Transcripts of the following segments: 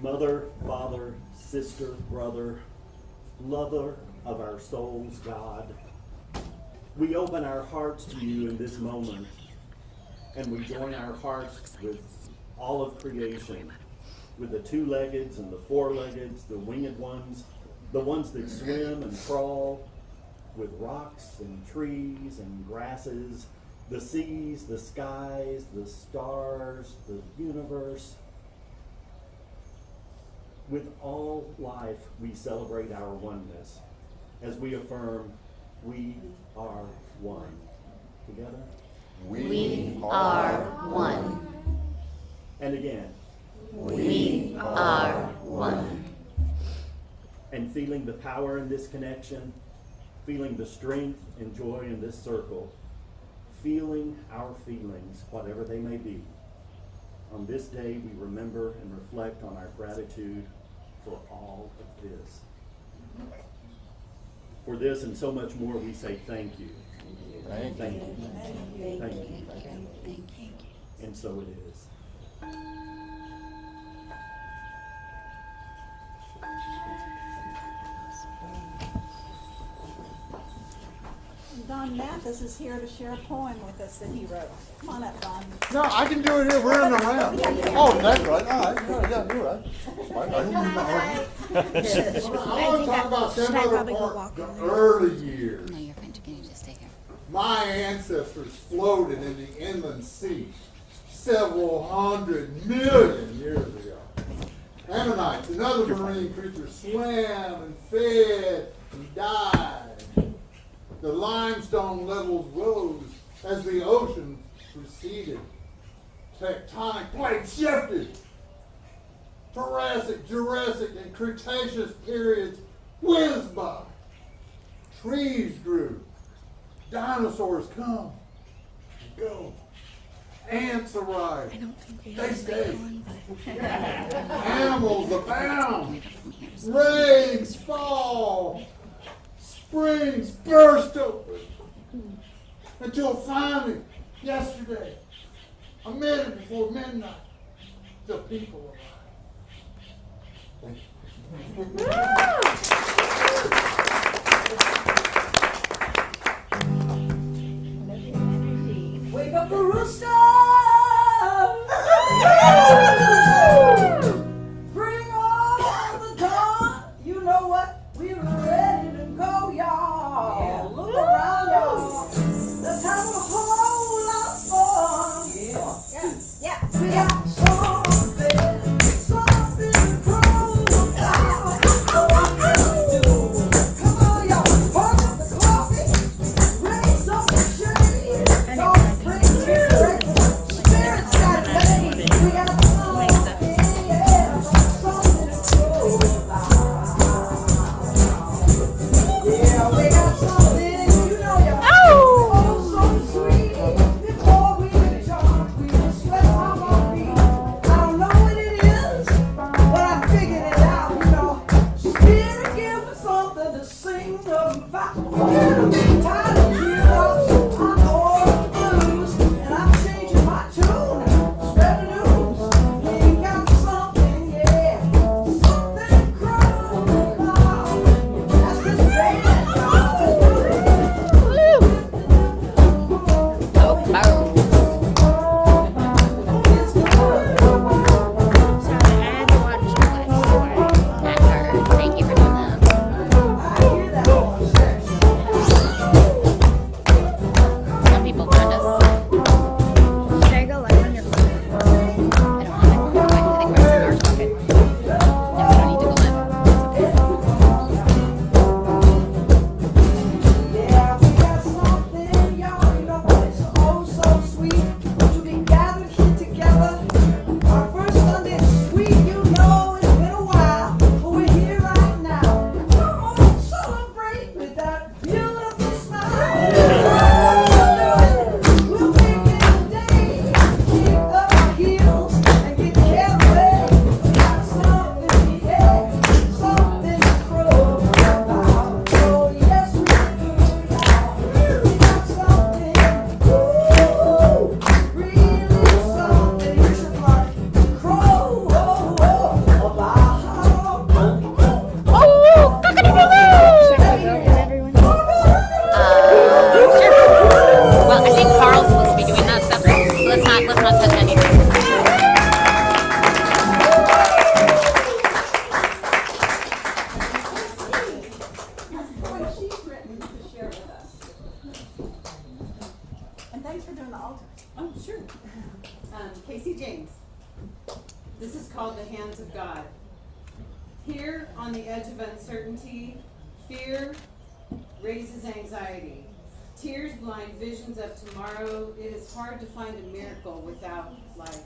Mother, father, sister, brother, lover of our souls, God, we open our hearts to you in this moment, and we join our hearts with all of creation, with the two-leggeds and the four-leggeds, the winged ones, the ones that swim and crawl, with rocks and trees and grasses, the seas, the skies, the stars, the universe. With all life, we celebrate our oneness as we affirm we are one. Together? We are one. And again. We are one. And feeling the power in this connection, feeling the strength and joy in this circle, feeling our feelings, whatever they may be. On this day, we remember and reflect on our gratitude for all of this. For this and so much more, we say thank you. Thank you. Thank you. And so it is. Don Mathis is here to share a poem with us that he wrote. Come on up, Don. No, I can do it here. We're in the round. Oh, that's right. All right. Yeah, you're right. I want to talk about San Pedro Park, the early years. No, you're fine. Can you just stay here? My ancestors floated in the inland sea several 100 million years ago. Ammonites and other marine creatures swam and fed and died. The limestone levels rose as the ocean receded. Tectonic plates shifted. Jurassic, and Cretaceous periods whizzed by. Trees grew. Dinosaurs come and go. Ants arrived. I don't think we They have stayed. on, but Animals abound. Rains fall. Springs burst open. Until finally, yesterday, a minute before midnight, the people arrived. Wake up the rooster! Bring on the dawn! You know what? We're ready to go, y'all. Yeah. Look around, y'all. Let's have a whole lot of fun. Yeah. We got something to grow. Come on, y'all. Pour up the coffee. Raise up the shade. Don't bring spirits got pain. We got something to grow about. Yeah, we got something, you know, y'all. Oh, so sweet. Before we get charged, we will sweat on our feet. let's not touch anything. What she's written to share with us. And thanks for doing the altar. Oh, sure. Casey James. This is called The Hands of God. Here on the edge of uncertainty, fear raises anxiety. Tears blind visions of tomorrow. It is hard to find a miracle without light.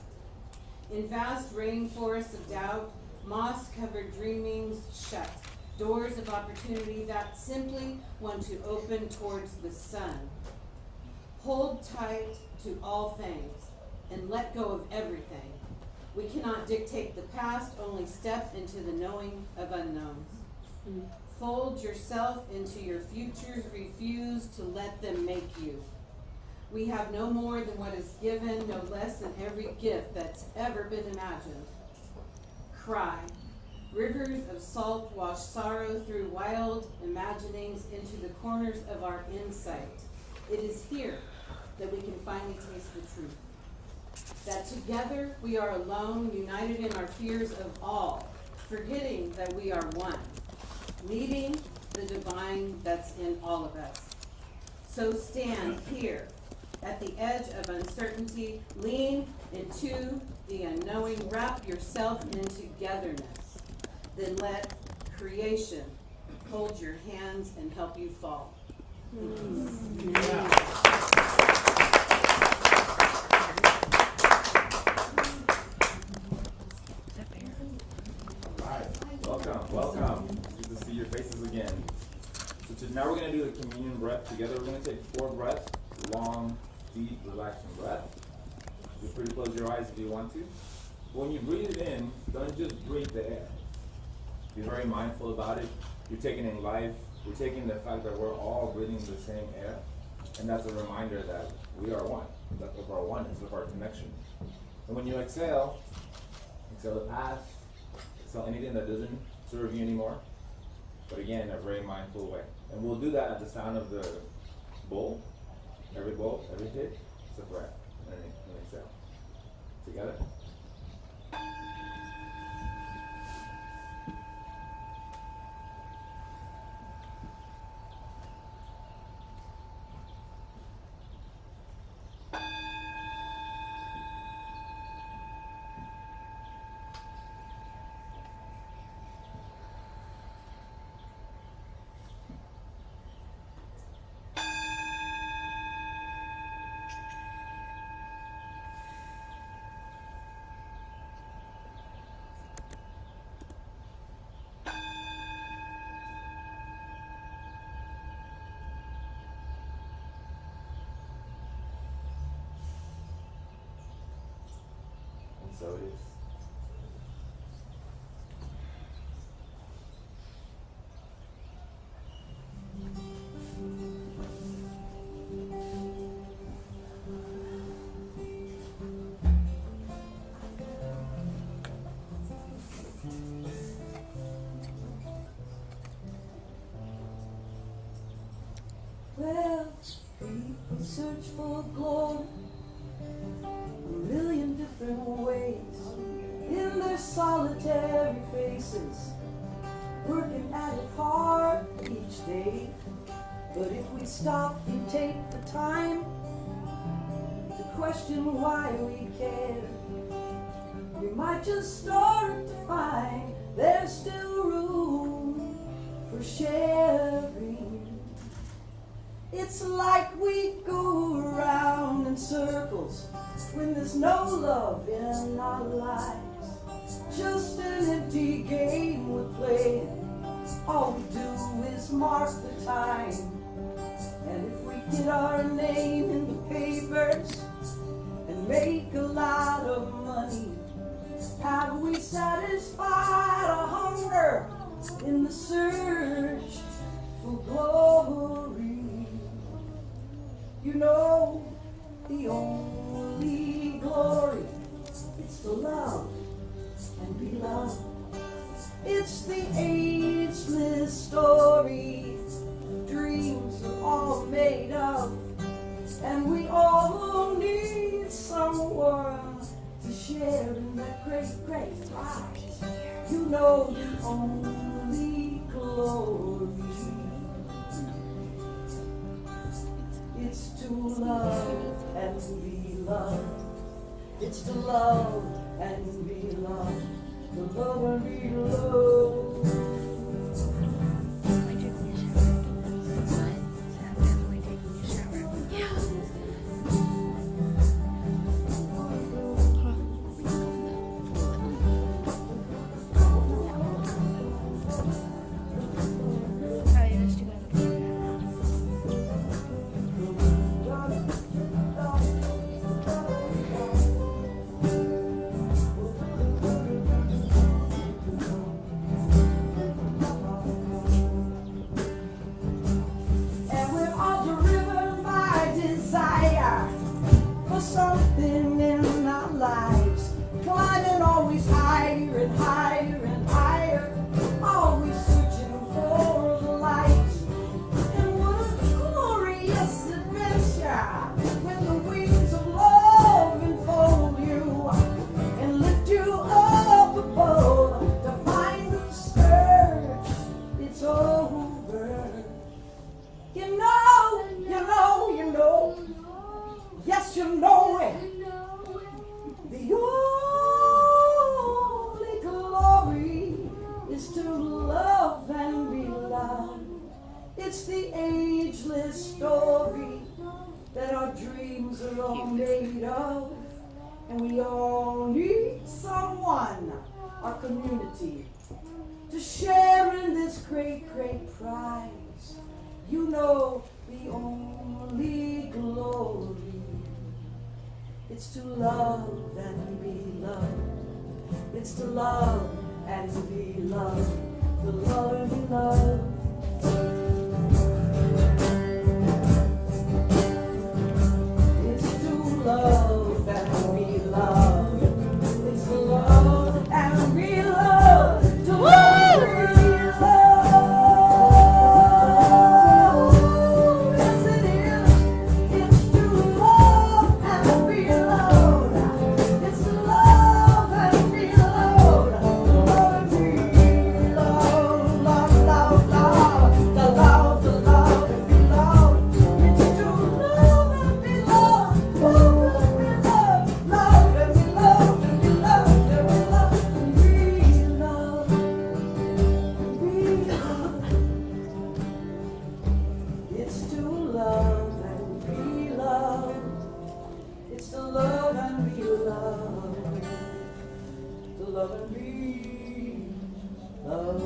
In vast rainforests of doubt, moss-covered dreamings shut. Doors of opportunity that simply want to open towards the sun. Hold tight to all things and let go of everything. We cannot dictate the past, only step into the knowing of unknowns. Fold yourself into your futures, refuse to let them make you. We have no more than what is given, no less than every gift that's ever been imagined. Cry. Rivers of salt wash sorrow through wild imaginings into the corners of our insight. It is here that we can finally taste the truth. That together we are alone, united in our fears of all, forgetting that we are one, needing the divine that's in all of us. So stand here at the edge of uncertainty, lean into the unknowing, wrap yourself in togetherness. Then let creation hold your hands and help you fall. Welcome. Good to see your faces again. So now we're going to do the communion breath together. We're going to take 4 breaths, long, deep, relaxing breath. Feel free to close your eyes if you want to. But when you breathe it in, don't just breathe the air. Be very mindful about it. You're taking in life. We're taking the fact that we're all breathing the same air. And that's a reminder that we are one. That's of our oneness, of our connection. And when you exhale the past, exhale anything that doesn't serve you anymore. But again, in a very mindful way. And we'll do that at the sound of the bowl. Every bowl, every hit, it's a breath. And then exhale. Together. So it is. Well, people search for glory a million different ways in their solitary faces, working at it hard each day. But if we stop and take the time to question why we care, we might just start to find there's still room for sharing. It's like we go around in circles when there's no love in our lives. Just an empty game we're playing. All we do is mark the time. And if we get our name in the papers and make a lot of money, have we satisfied our hunger in the search for glory? You know, the only glory is to love and be loved. It's the ageless story dreams are all made of, and we all need someone great prize. You know the only glory. It's to love and be loved. It's to love and be loved. To love and be loved. And we're all driven by desire for something in our lives, climbing always higher and higher and higher, always searching for the light. And what a glorious adventure when the wings of love enfold you and lift you up above to find the search. It's over. You know, yes, you know it. The only glory is to love and be loved. It's the ageless story that our dreams are all made of. And we all need someone, our community, to share in this great, great prize. You know the only glory. It's to love and be loved. It's to love and be loved. To love and be loved. It's to love and be loved. It's to love and be loved. To love and be loved. Yes, it is. It's to love and be loved. It's to love and be loved. Love and be loved. Love, love, love. The love, the love and be loved. It's to love and be loved. Love and be loved. Love and be loved and be loved and be loved and be loved. Be loved. It's to love and be loved. It's to love and be loved. To love and be loved.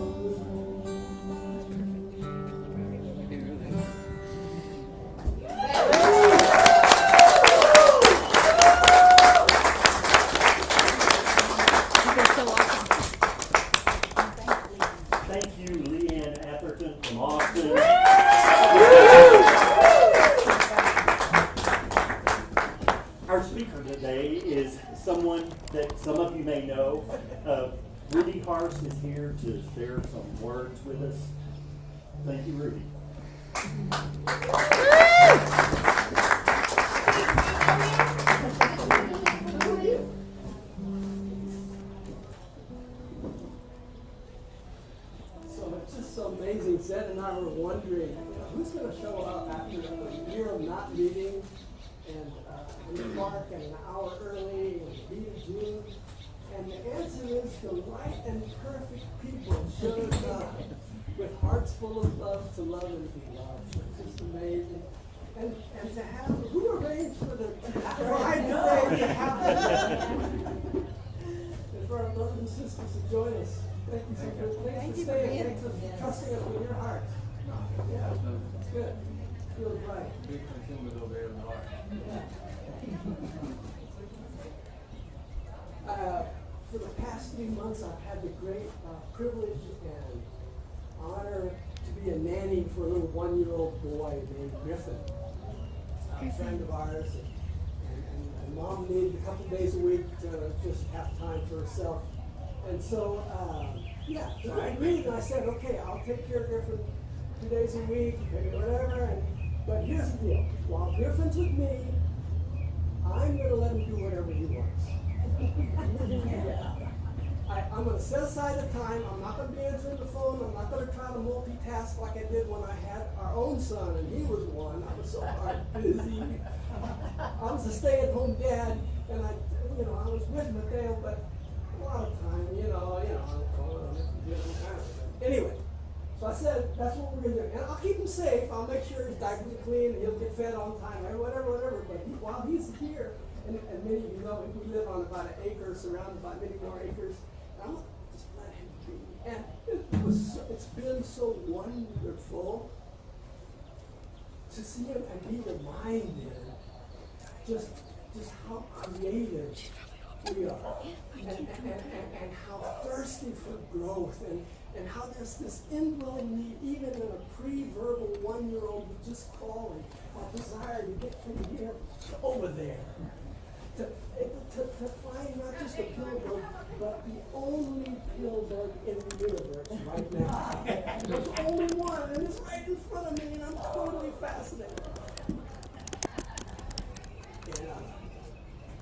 Thank you, Leeann Atherton from Austin. Our speaker today is someone that some of you may know. Rudi Harst is here to share some words with us. Thank you, Rudi. So it's just so amazing. Zed and I were wondering, who's going to show up after a year of not meeting and in the park and an hour early and the heat of June? And the answer is the right and perfect people showed up with hearts full of love to love and be loved. It's just amazing. And to have, who arranged for the bride parade to happen? And for our brothers and sisters to join us. Thank you so much. Thanks for staying. Thanks for trusting us with your heart. Yeah, it's good. Feels right. Big consumers over there in the heart. For the past 3 months, I've had the great privilege and honor to be a nanny for a little 1-year-old boy named Griffin, a friend of ours. And mom needed a couple days a week to just have time for herself. And so, so I agreed and I said, okay, I'll take care of Griffin 2 days a week, maybe whatever. But here's the deal. While Griffin's with me, I'm going to let him do whatever he wants. I'm gonna set aside the time. I'm not gonna be answering the phone. I'm not gonna try to multitask like I did when I had our own son, and he was one. I was so hard busy. I was a stay-at-home dad, and I was with Mateo, but a lot of time, on the phone, on the computer, kind of thing. Anyway, so I said, that's what we're gonna do. And I'll keep him safe. I'll make sure his diapers are clean, and he'll get fed on time, or whatever. But while he's here, and many of you know, we live on about an acre, surrounded by many more acres. I'm gonna just let him be. And it's been so wonderful to see him and be reminded just how creative we are, and how thirsty for growth, and how there's this indwelling need, even in a pre-verbal 1-year-old who's just calling, a desire to get from here to over there. To find not just a Pilgrim, but the only Pilgrim in the universe right now. There's only one, and it's right in front of me, and I'm totally fascinated.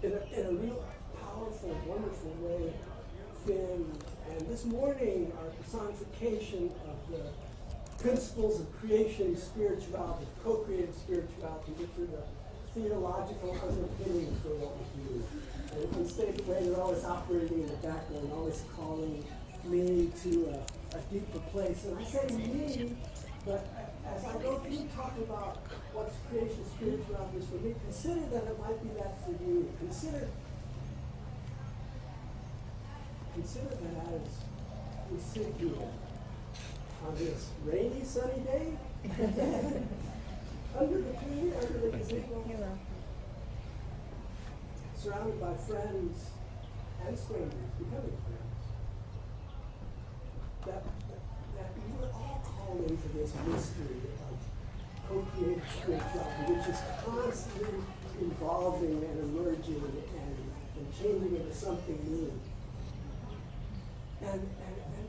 In a real powerful, wonderful way, Finn, and this morning, our personification of the principles of creation spirituality, co-creative spirituality, which are the theological underpinnings for what we do. And you can stay the way they're always operating in the background, always calling me to a deeper place. And I say me, but as I go through talking about what's creation spirituality is for me, consider that it might be that for you. Consider that as we sit here on this rainy, sunny day, under the tree, under the gazebo, surrounded by friends and strangers, becoming friends, that we were all called into this mystery of co-creative spirituality, which is constantly evolving and emerging and changing into something new. And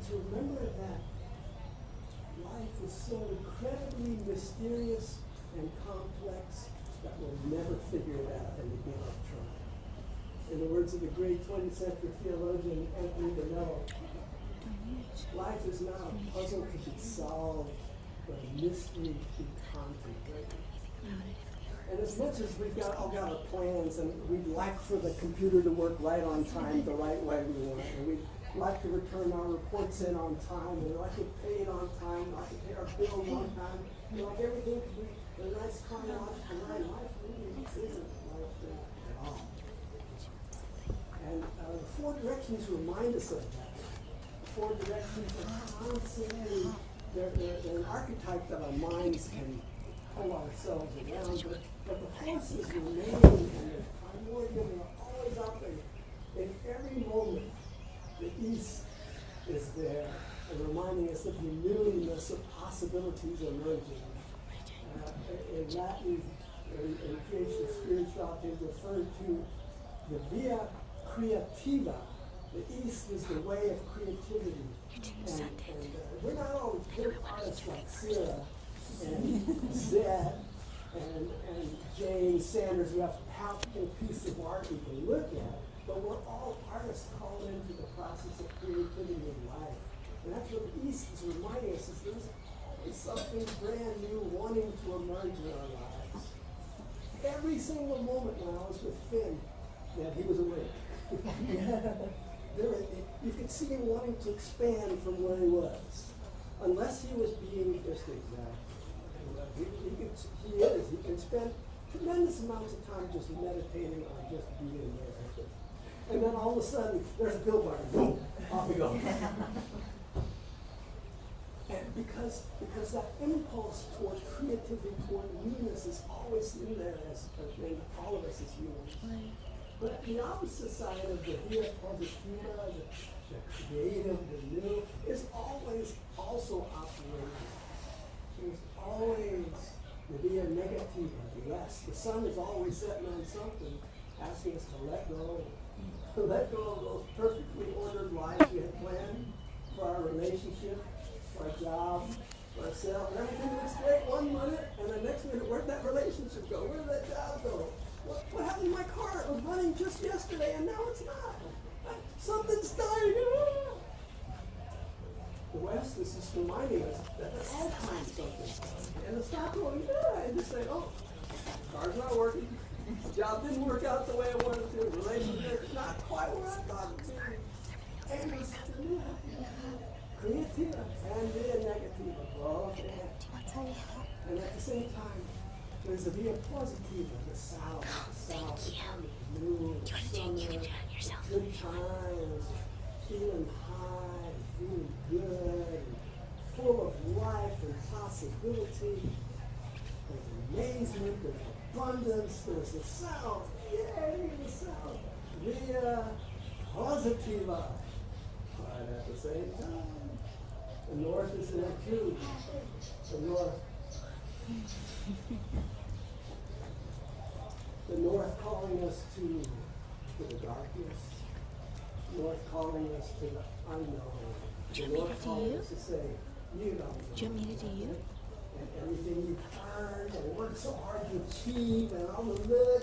to remember that life is so incredibly mysterious and complex that we'll never figure it out and begin our trying. In the words of the great 20th century theologian Anthony Bonello, life is not a puzzle to be solved, but a mystery to be contemplated. And as much as we've all got our plans, and we'd like for the computer to work right on time, the right way we want, and we'd like to return our reports in on time, and like to pay it on time, like to pay our bills on time, like everything to be a nice chronological line. Life really isn't like that at all. And the four directions remind us of that. The four directions are constantly, they're an archetype that our minds can pull ourselves around, but the forces remain, and they're primordial, and they're always out there. In every moment, the East is there, and reminding us of the newness of possibilities emerging. In Latin, in creation spirituality, is referred to the via creativa. The East is the way of creativity. And we're not always good artists like Sarah and Zed and Jane Sanders, who have a palpable piece of art we can look at, but we're all artists called into the process of creativity in life. And that's what the East is reminding us, is there's always something brand new wanting to emerge in our lives. Every single moment when I was with Finn, he was awake. You could see him wanting to expand from where he was, unless he was being just exact. He can spend tremendous amounts of time just meditating on just being there. And then all of a sudden, there's a pill bar, boom, off we go. And because that impulse toward creativity, toward newness is always in there in all of us as humans. But the opposite side of the via positiva, the creative, the new, is always also operating. There's always the via negativa, the rest. The sun is always setting on something, asking us to let go. To let go of those perfectly ordered lives we had planned for our relationship, for our job, for ourselves. And everything looks great 1 minute, and the next minute, where'd that relationship go? Where did that job go? What happened to my car? It was running just yesterday, and now it's not. Something's dying. the West is just reminding us that there's all kinds of something. And it's not going good. And just say, oh, car's not working. Job didn't work out the way I wanted to. Relationship not quite where I thought it would be. And it's creative and via negative. Both and at the same time, there's a via positiva, the south, new, summer, good times, feeling high, feeling good, full of life and possibility. There's amazement, there's abundance, there's the south, yay, the south, via positiva. But at the same time, the north is in it too. The north calling us to the darkness, north calling us to the unknown. Do you want me to North do calling you? us to say, you don't know. Do you want me to do you? And everything you've earned and worked so hard to achieve and all the good,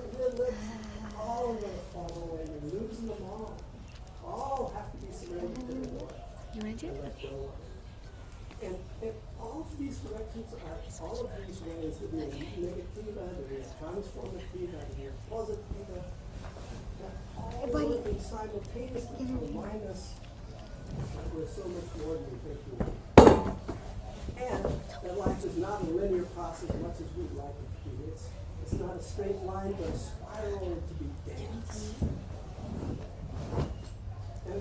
all of them fall away. You're losing them all. All have to be surrendered to the Lord. You want to do And it? let Okay. go. And all of these directions are, all of these ways, to be negativa, to be transformativa, to be positiva, that all working simultaneously to remind us that we're so much more than we think we are. And that life is not a linear process much as we'd like it to be. It's not a straight line, but a spiral to be dense. And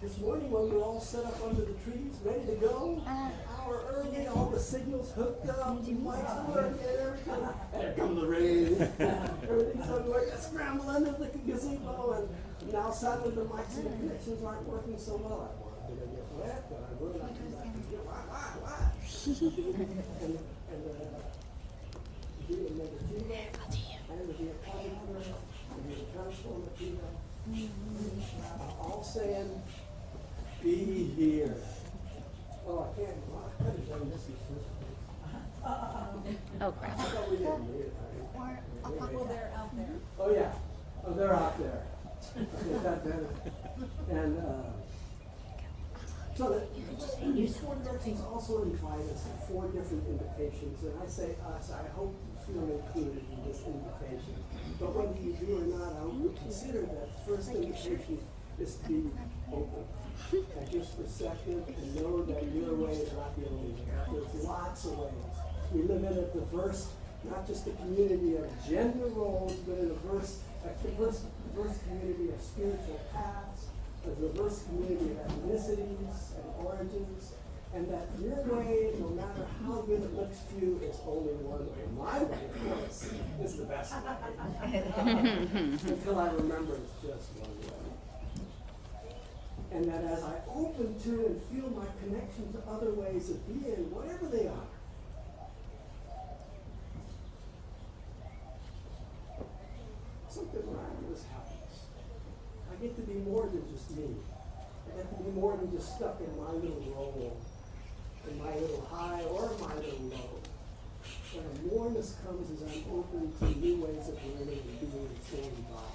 this morning when we were all set up under the trees, ready to go, an hour early, all the signals hooked up, the lights working, everything. There come the rain. Everything's like a scramble under the gazebo, and now suddenly the mics and the connections aren't working so well. I wanted to get wet, but I will not come back and get why? And be a negativa, and to be a positive, to be a transformativa. All saying, be here. Oh, I can't. I could have done this in the first place. Oh, crap. I thought we didn't need it. Right? Well, they're out there. Oh, yeah. Oh, they're out there. Okay, that better. And so that these four directions also invite us to four different invitations. And I say us, I hope you feel included in this invitation. But whether you do or not, I hope you consider that the first invitation is to be open and just receptive and know that your way is not the only way. There's lots of ways. We live in a diverse, not just a community of gender roles, but in a diverse community of spiritual paths, a diverse community of ethnicities and origins, and that your way, no matter how good it looks to you, is only one way. My way, of course, is the best way. Until I remember it's just one way. And that as I open to and feel my connection to other ways of being, whatever they are, something miraculous happens. I get to be more than just me. I get to be more than just stuck in my little role, in my little high or my little low. But a moreness comes as I'm open to new ways of learning and being and feeling God.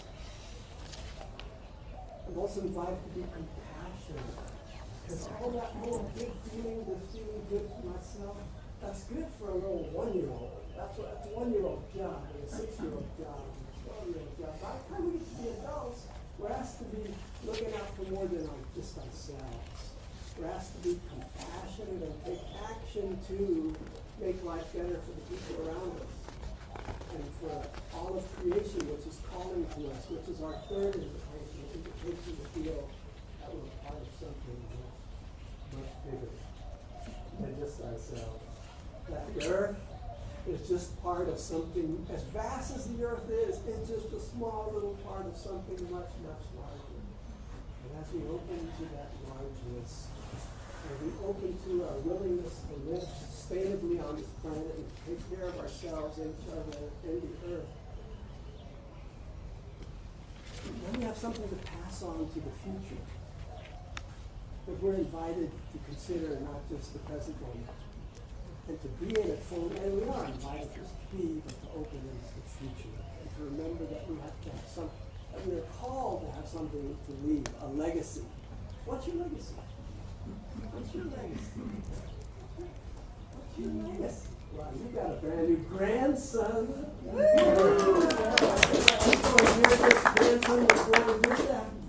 I'm also invited to be compassionate. Because all that whole big feeling, the feeling good for myself, that's good for a little 1-year-old. That's a 1-year-old job, and a 6-year-old job, and a 12-year-old job. By the time we get to be adults, we're asked to be looking out for more than just ourselves. We're asked to be compassionate and take action to make life better for the people around us. And for all of creation, which is calling to us, which is our third invitation to feel that we're part of something much bigger than just ourselves. That the earth is just part of something, as vast as the earth is, it's just a small little part of something much, much larger. And as we open to that largeness, and we open to our willingness to live sustainably on this planet and take care of ourselves and each other and the earth, then we have something to pass on to the future. But we're invited to consider not just the present moment, and to be in it fully, and we are invited just to be, but to open into the future, and to remember that we have to have that we are called to have something to leave, a legacy. What's your legacy? What's your legacy? What's your legacy? Well, you got a brand new grandson. Grandson was born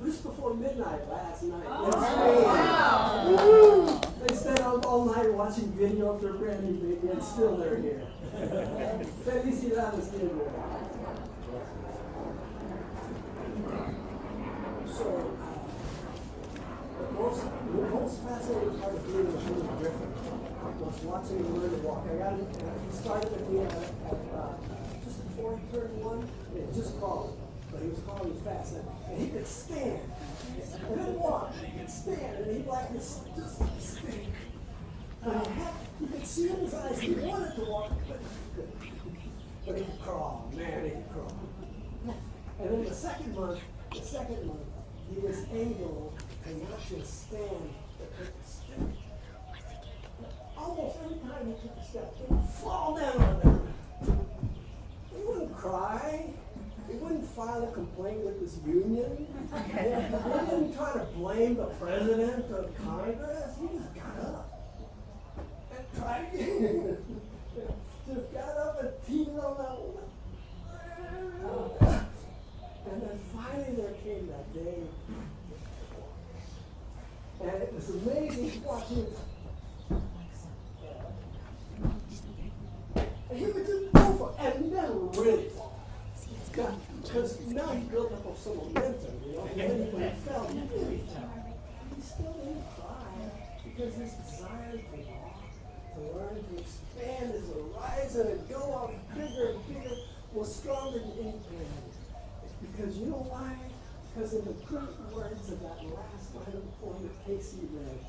just before midnight last night. wow. They stayed up all night watching video of their brand new baby, and still they're here. Felicidades, dear. So, the most fascinating part of being a human griffin was watching him learn to walk. He started with me at just before he turned 1, and he just crawled, but he was crawling fast, and he could stand. He couldn't walk, but he could stand, and he'd like to just stand. You could see in his eyes he wanted to walk, but he couldn't. But he could crawl, man, he could crawl. And then the second month, he was able to not just stand, but to step. Almost every time he took a step, he would fall down on the ground. He wouldn't cry. He wouldn't file a complaint with his union. He didn't try to blame the president or Congress. He just got up and tried again. Just got up and teetered on that woman. And then finally there came that day. And it was amazing watching. And he would just go for it and never really fall. Because now he built up some momentum, you know. And then when he fell, he really fell. He still didn't cry because his desire to walk, to learn, to expand his horizon and go out bigger and bigger was stronger than any plan. Because you know why? Because in the great words of that last line of the poem that Casey read,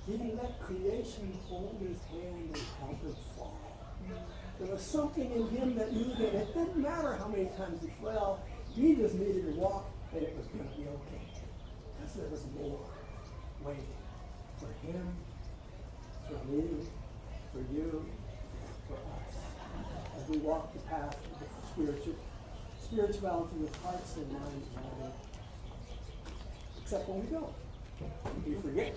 he let creation hold his hand and help him fall. There was something in him that knew that it didn't matter how many times he fell, he just needed to walk and it was going to be okay. Because there was more waiting for him, for me, for you, for us. As we walk the path of spirituality with hearts and minds united. Except when we don't. We forget.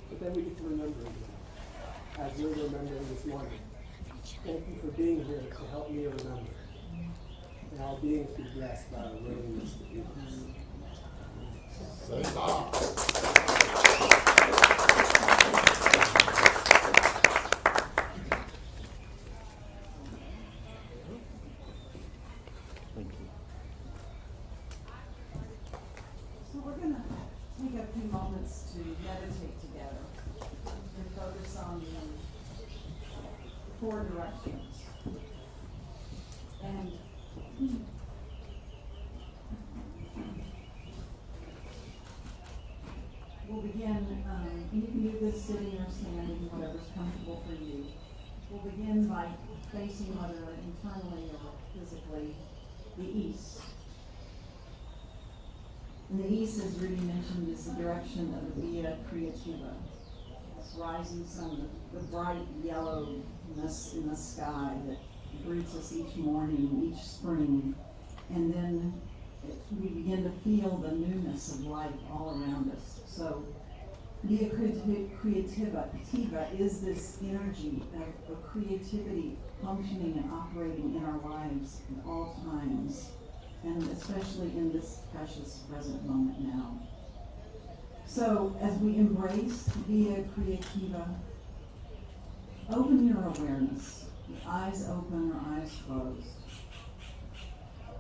But then we get to remember again. As we're remembering this morning. Thank you for being here to help me remember. And all beings be blessed by our willingness to be blessed. Say God. Thank you. So we're going to take a few moments to meditate together and focus on the 4 directions. And we'll begin, and you can do this sitting or standing, whatever's comfortable for you. We'll begin by facing, whether internally or physically, the east. And the east, as Rudi mentioned, is the direction of the Via Creativa. It's rising sun, the bright yellowness in the sky that greets us each morning, each spring. And then we begin to feel the newness of life all around us. So Via Creativa is this energy of creativity functioning and operating in our lives at all times, and especially in this precious present moment now. So as we embrace Via Creativa, open your awareness, with eyes open or eyes closed.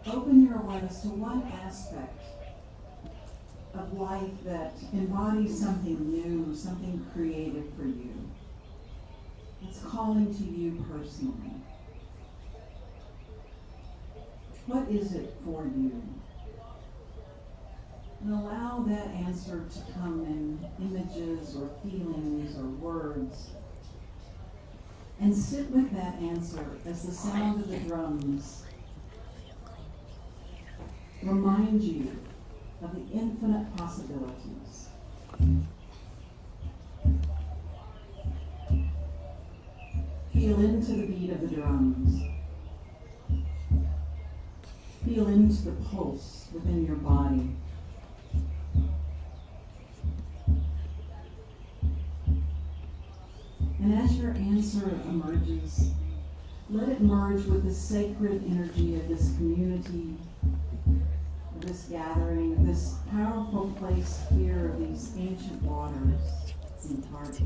Open your awareness to one aspect of life that embodies something new, something creative for you. It's calling to you personally. What is it for you? And allow that answer to come in images or feelings or words. And sit with that answer as the sound of the drums remind you of the infinite possibilities. Feel into the beat of the drums. Feel into the pulse within your body. answer emerges, let it merge with the sacred energy of this community, of this gathering, of this powerful place here of these ancient waters in Harst.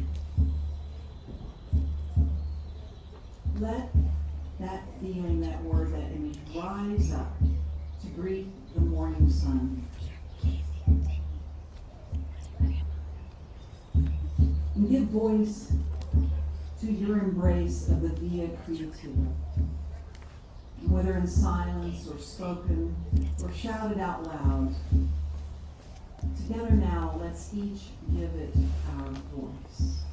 Let that feeling, that word, that image rise up to greet the morning sun. And give voice to your embrace of the Via Creativa. Whether in silence or spoken or shouted out loud, together now let's each give it our voice.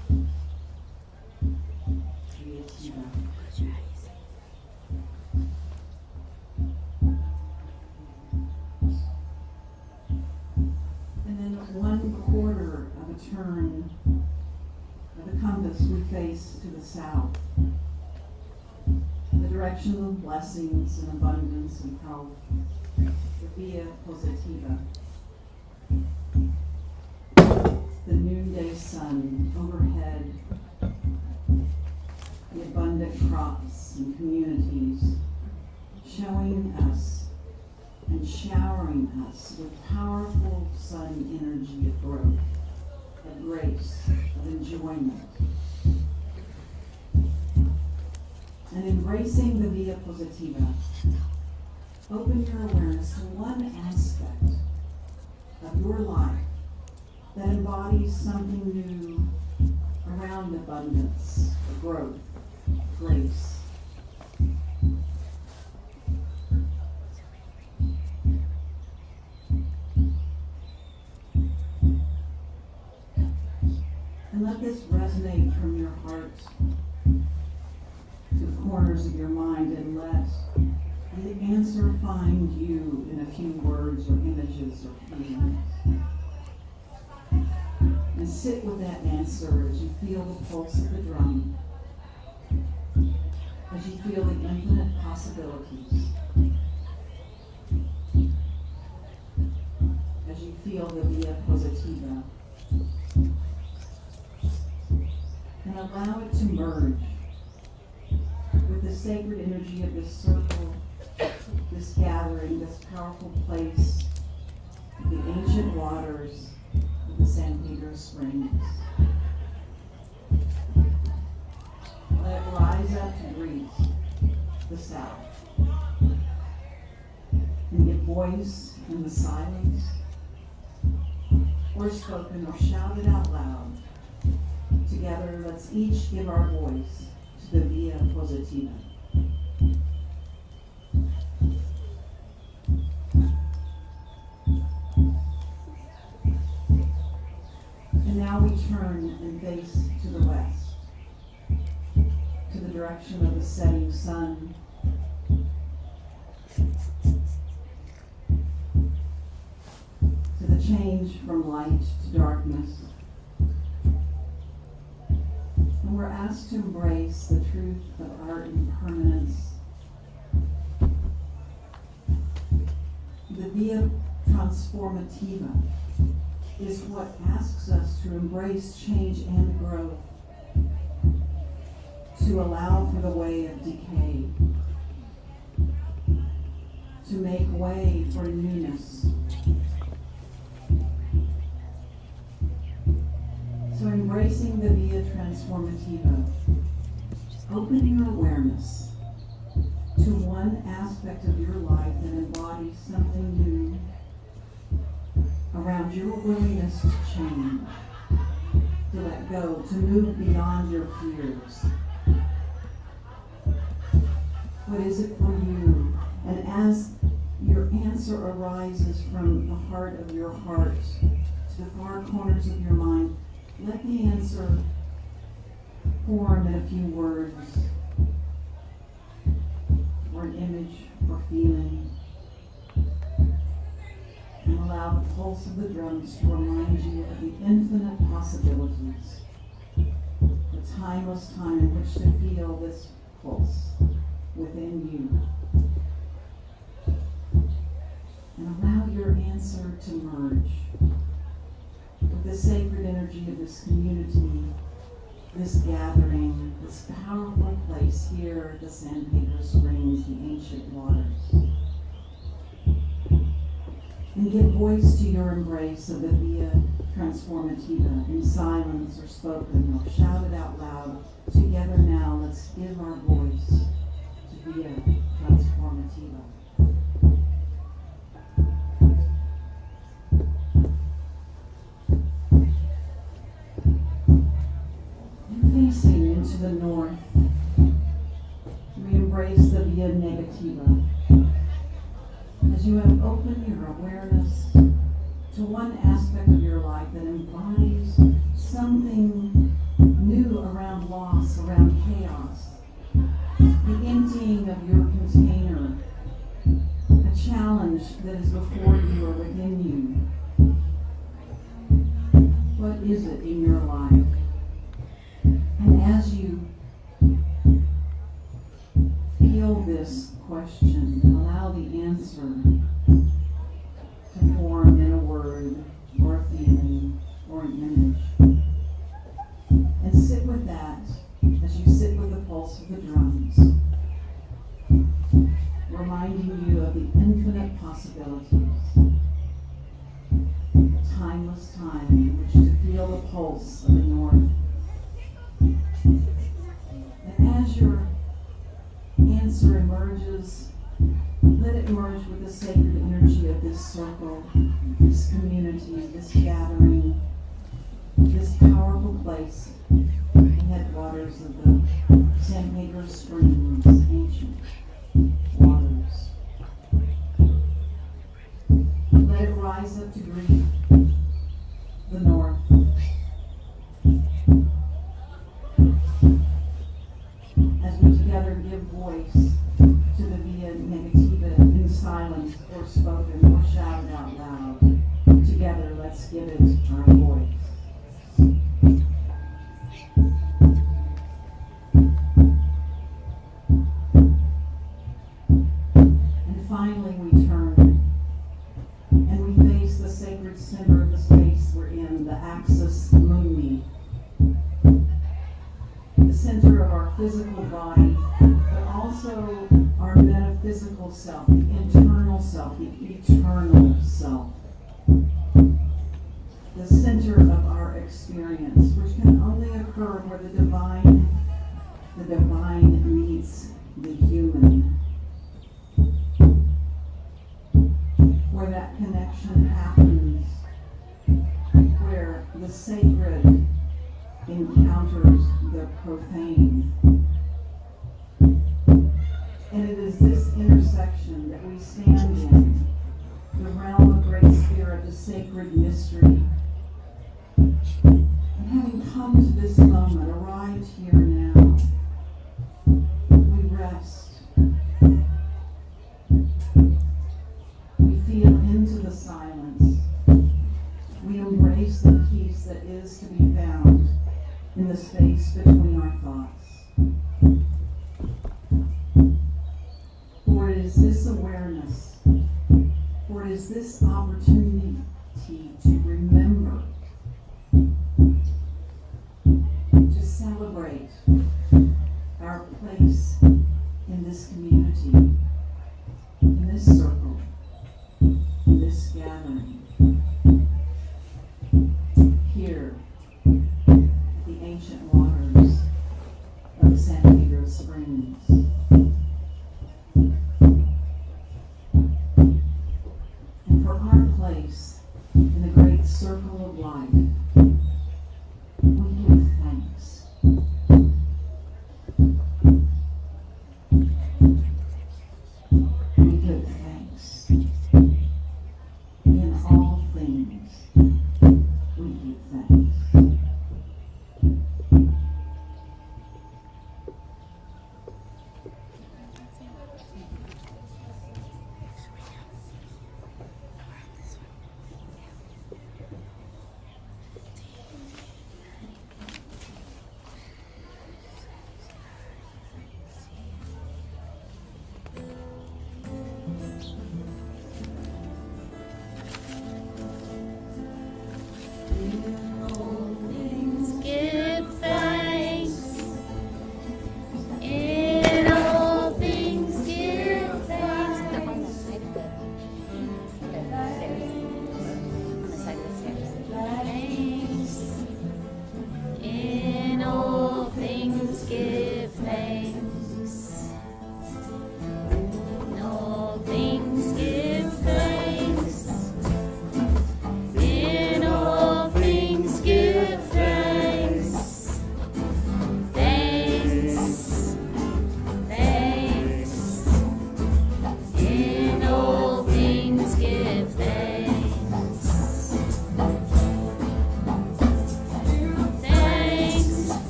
Creativa. And then 1/4 of a turn of the compass we face to the south, the direction of blessings and abundance and health, the Via Positiva. The noonday sun overhead, the abundant crops and communities, showing us and showering us with powerful sun energy of growth, of grace, of enjoyment. And embracing the Via Positiva, open your awareness to one aspect of your life that embodies something new around abundance, growth, grace. And let this resonate from your heart to the corners of your mind, and let the answer find you in a few words or images or feelings. And sit with that answer as you feel the pulse of the drum, as you feel the infinite possibilities, as you feel the Via Positiva. And allow it to merge with the sacred energy of this circle, this gathering, this powerful place, the ancient waters of the San Pedro Springs. Let it rise up to greet the south and give voice in the silence, or spoken or shouted out loud. Together, let's each give our voice to the Via Positiva. And now we turn and face to the west, to the direction of the setting sun. To the change from light to darkness. And we're asked to embrace the truth of our impermanence. The Via Transformativa is what asks us to embrace change and growth, to allow for the way of decay, to make way for newness. So embracing the Via Transformativa, open your awareness to one aspect of your life that embodies something new around your willingness to change, to let go, to move beyond your fears. What is it for you? And as your answer arises from the heart of your heart to the far corners of your mind, let the answer form in a few words, or an image, or feeling. And allow the pulse of the drums to remind you of the infinite possibilities, the timeless time in which to feel this pulse within you. And allow your answer to merge with the sacred energy of this community, this gathering, this powerful place here at the San Pedro Springs, the ancient waters. And give voice to your embrace of the Via Transformativa in silence or spoken or shouted out loud. Together now, let's give our voice to Via Transformativa. Facing into the north, we embrace the Via Negativa. As you have opened your awareness to one aspect of your life that embodies something new around loss, around chaos, the emptying of your container, a challenge that is before you or within you. What is it in your life? And as you feel this question, allow the answer to form in a word or a feeling or an image. And sit with that as you sit with the pulse of the drums, reminding you of the infinite possibilities, a timeless time in which to feel the pulse of the north. And as your answer emerges, let it merge with the sacred energy of this circle, this community, this gathering, this powerful place, the headwaters of the San Pedro Springs, ancient waters. Let it rise up to greet the north. As we together give voice to the Via Negativa in silence or spoken or shouted out loud, together let's give it our voice. And finally we turn and we face the sacred center of the space we're in, the axis mundi, the center of our physical body, but also our metaphysical self, the internal self, the eternal self. The center of our experience, which can only occur where the divine meets the human. Where that connection happens, where the sacred encounters the profane. And it is this intersection that we stand in, the realm of Great Spirit, the sacred mystery. And having come to this moment, arrived here now, we rest. We feel into the silence. We embrace the peace that is to be found in the space between our thoughts. For it is this awareness, for it is this opportunity to remember, to celebrate our place in this community, in this circle, in this gathering, here at the ancient waters of the San Pedro Springs. And for our place in the great circle of life, we give thanks. We give thanks. In all things, we give thanks.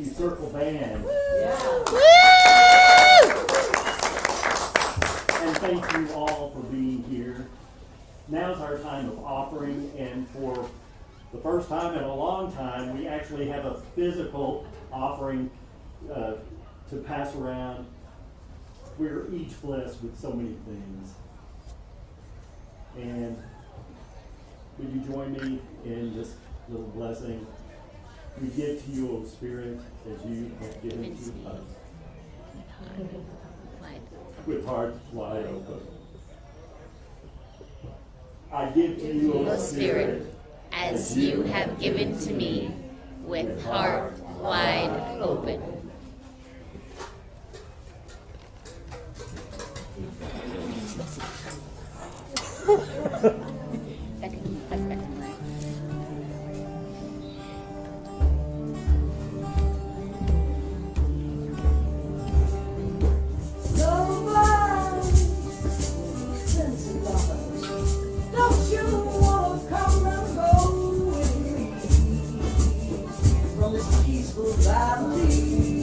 you, Circle Band. Yeah. And thank you all for being here. Now's our time of offering, and for the first time in a long time, we actually have a physical offering to pass around. We're each blessed with so many things. And would you join me in this little blessing? We give to you, O Spirit, as you have given to us. With hearts wide open. I give to you, O O Spirit, as you have given to me, with heart wide open. That's back to mine. Nobody sends you lovers. Don't you wanna come and go with me from this peaceful valley?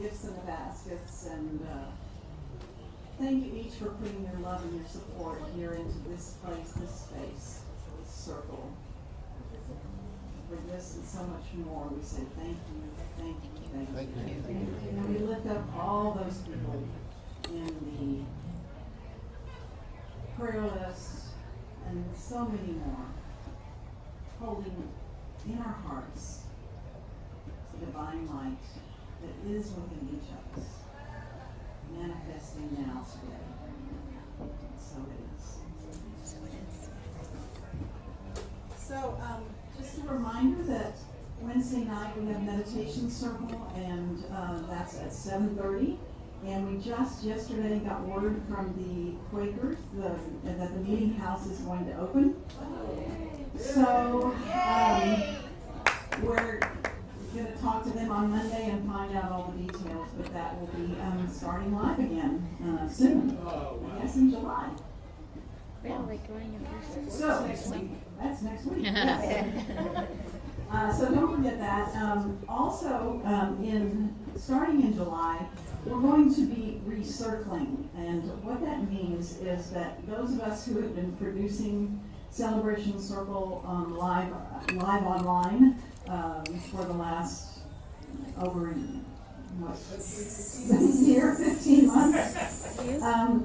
gifts in the baskets, and thank you each for putting your love and your support here into this place, this space, this circle. For this and so much more, we say thank you, thank you, thank you. And we lift up all those people in the prayer list and so many more, holding in our hearts the divine light that is within each of us, manifesting now today. So it is. So, just a reminder that Wednesday night we have meditation circle, and that's at 7:30. And we just yesterday got word from the Quakers that the meeting house is going to open. So we're going to talk to them on Monday and find out all the details, but that will be starting live again soon. I guess in July. Really going in person. So next week. That's next week. Yes. So don't forget that. Also, starting in July, we're going to be recircling, and what that means is that those of us who have been producing Celebration Circle live online for the last over year, 15 months,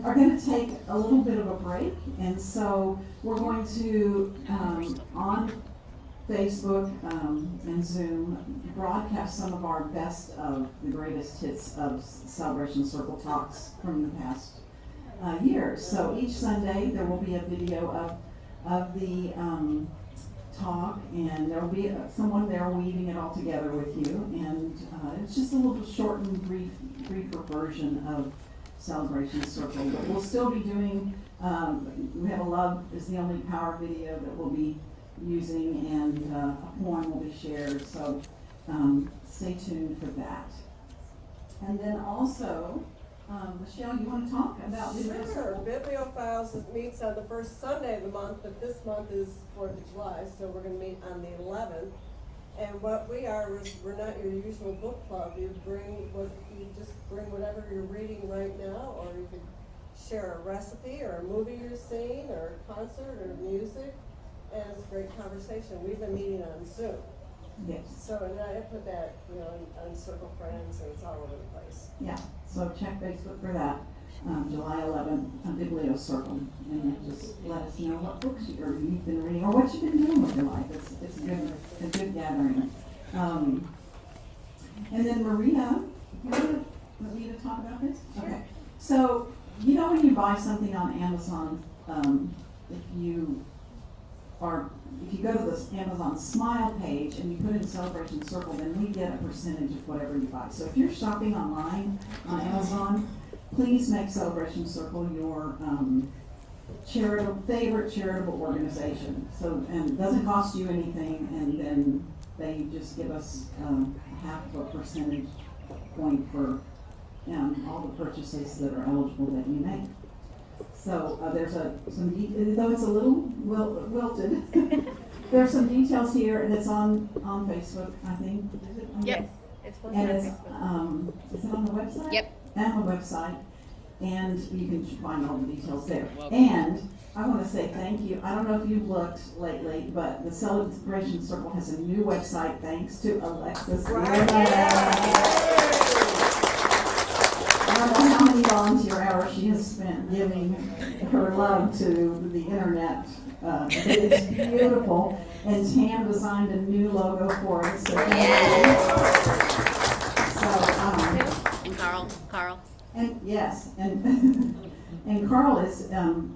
are going to take a little bit of a break, and so we're going to on Facebook and Zoom broadcast some of our best of the greatest hits of Celebration Circle talks from the past years. So each Sunday there will be a video of the talk, and there will be someone there weaving it all together with you, and it's just a little shortened, briefer version of Celebration Circle. But we'll still be doing, we have a Love is the Only Power video that we'll be using, and a poem will be shared, so stay tuned for that. And then also, Michelle, you want to talk about Sure. Bibliophile meets on the first Sunday of the month, but this month is 4th of July, so we're going to meet on the 11th. And what we are is we're not your usual book club. You just bring whatever you're reading right now, or you could share a recipe or a movie you're seeing or a concert or music, and it's a great conversation. We've been meeting on Zoom. Yes. So, and I put that, on Circle Friends, and it's all over the place. Yeah, so check Facebook for that, July 11th, Biblio Circle, and just let us know what books you've been reading, or what you've been doing with your life. It's a good gathering. And then Maria, you want me to talk about this? Sure. Okay. So, when you buy something on Amazon, if you go to the Amazon Smile page and you put in Celebration Circle, then we get a percentage of whatever you buy. So if you're shopping online on Amazon, please make Celebration Circle your favorite charitable organization. So, and it doesn't cost you anything, and then they just give us half of a percentage point for all the purchases that are eligible that you make. So there's though it's a little wilted, there's some details here, and it's on Facebook, I think. Is it? Yep. It's posted And on it's, Facebook. is it on the website? Yep. And the website, and you can find all the details there. And I want to say thank you. I don't know if you've looked lately, but the Celebration Circle has a new website thanks to Alexis. I don't know how many volunteer hours she has spent giving her love to the internet. It's beautiful, and Tam designed a new logo for us. So, And Carl. And yes, and Carl is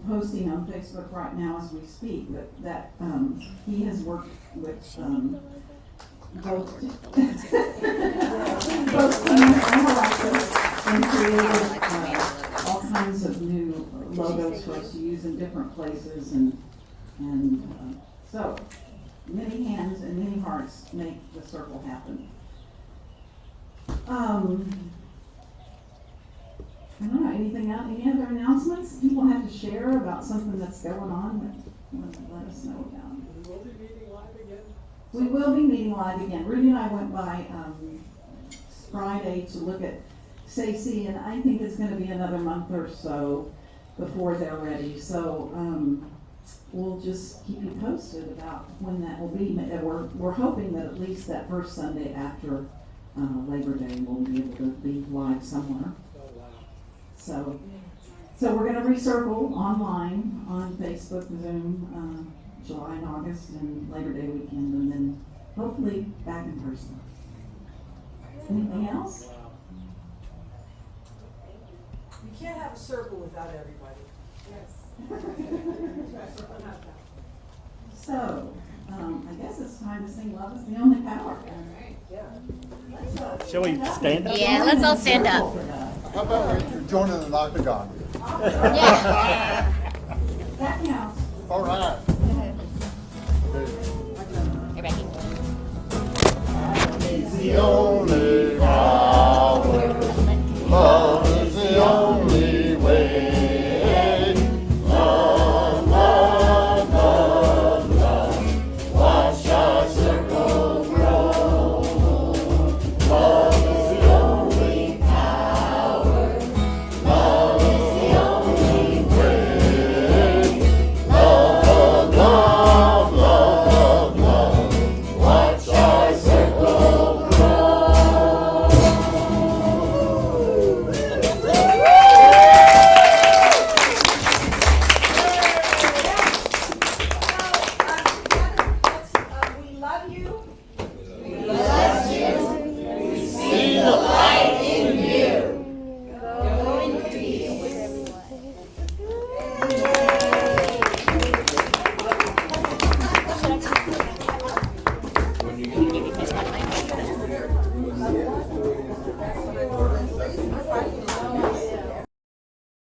posting on Facebook right now as we speak, but that he has worked with both Tam and Alexis, and created all kinds of new logos for us to use in different places, and so many hands and many hearts make the circle happen. I don't know, anything else? Any other announcements people have to share about something that's going on that you want to let us know about? We will be meeting live again. We will be meeting live again. Rudi and I went by Friday to look at Stacy, and I think it's gonna be another month or so before they're ready, so, we'll just keep you posted about when that will be. We're hoping that at least that first Sunday after, Labor Day, we'll be able to be live somewhere. So we're gonna recircle online, on Facebook, Zoom, July and August, and Labor Day weekend, and then hopefully back in person. Anything else? You can't have a circle without everybody. So, I guess it's time to sing Love is the Only Power. Shall we stand up? Yeah, let's all stand up. How about we join in an octagon? Yeah. That counts. All right. Here, Becky. He's the only one.